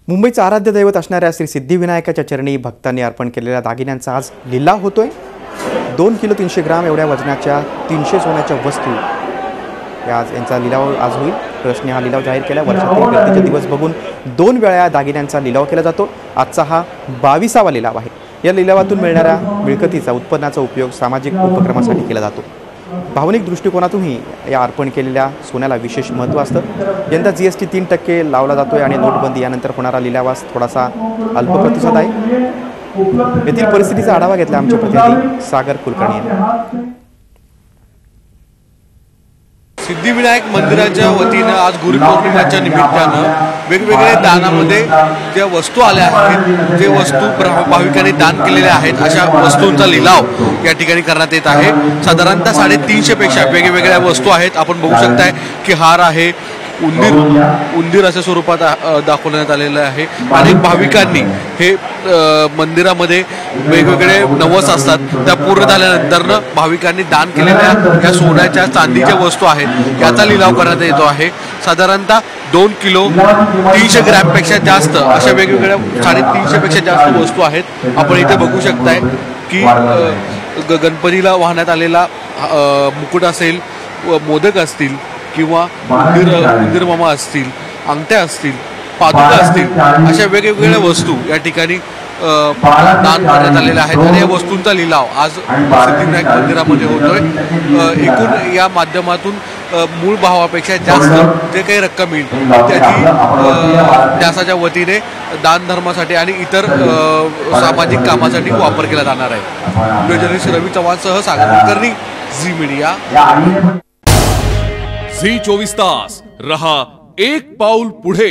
मुंबईचं आराध्य दैवत असणाऱ्या श्री सिद्धिविनायकाच्या चरणी भक्तांनी अर्पण केलेल्या दागिन्यांचा आज लिलाव होतोय। 2 किलो 300 ग्राम एवढ्या वजनाच्या 300 सोन्याच्या वस्तू यांचा लिलाव आज होईल। ट्रस्टने हा लिलाव जाहीर केला। वर्षातील गर्दीचे दिवस बघून 2 वेळा दागिन्यांचा लिलाव केला जातो। आजचा हा 22वा लिलाव आहे। या लिलावातून मिळणाऱ्या मिळकतीचा उत्पन्नाचा उपयोग सामाजिक उपक्रमासाठी केला जातो। भावनिक दृष्टिकोनातूनही या अर्पण केलेल्या सोन्याला विशेष महत्त्व असतं। यंदा जीएसटी 3% लावला जातोय आणि नोटबंदी यानंतर होणारा लिलावास थोडासा अल्प प्रतिसाद आहे। येथील परिस्थितीचा आढावा घेतला आमचे प्रतिनिधी सागर कुलकर्णी यांनी। सिद्धिविनायक मंदिराच्या वतीनं आज गुरुपौर्णिमेच्या निमित्तानं वेगवेगळ्या दानामध्ये ज्या वस्तू आल्या आहेत, जे वस्तू भाविकांनी दान केलेल्या आहेत, अशा वस्तूंचा लिलाव या ठिकाणी करण्यात येत आहे। साधारणतः 350 पेक्षा वेगवेगळ्या वस्तू आहेत। आपण बघू शकताय की हार आहे, उंदीर अशा स्वरूपात दाखवण्यात आलेलं आहे। अनेक भाविकांनी हे मंदिरामध्ये वेगवेगळे नवस असतात, त्या पूर्ण झाल्यानंतर भाविकांनी दान केलेल्या या सोन्याच्या चांदीच्या वस्तू आहेत याचा लिलाव करण्यात येतो आहे। साधारणतः 2 किलो 300 ग्रॅमपेक्षा जास्त अशा वेगवेगळ्या 350 पेक्षा जास्त वस्तू आहेत। आपण इथे बघू शकताय की गणपतीला वाहण्यात आलेला मुकुट असेल, मोदक असतील किंवा उंदीर मामा असतील, अंगठ्या असतील, पादुका असतील, अशा वेगवेगळ्या वस्तू या ठिकाणी दान करण्यात आलेल्या आहेत आणि या वस्तूंचा लिलाव आज सिद्धिविनायक मंदिरामध्ये होतोय। एकूण या माध्यमातून मूळ भावापेक्षा जास्त जे काही रक्कम येईल त्याची न्यासाच्या वतीने दान धर्मासाठी आणि इतर सामाजिक कामासाठी वापर केला जाणार आहे। व्हिडिओ जर्नलिस्ट रवी चव्हाणसह सागर कुलकर्णी, झी मीडिया। झी 24 तास रहा एक पाऊल पुढे।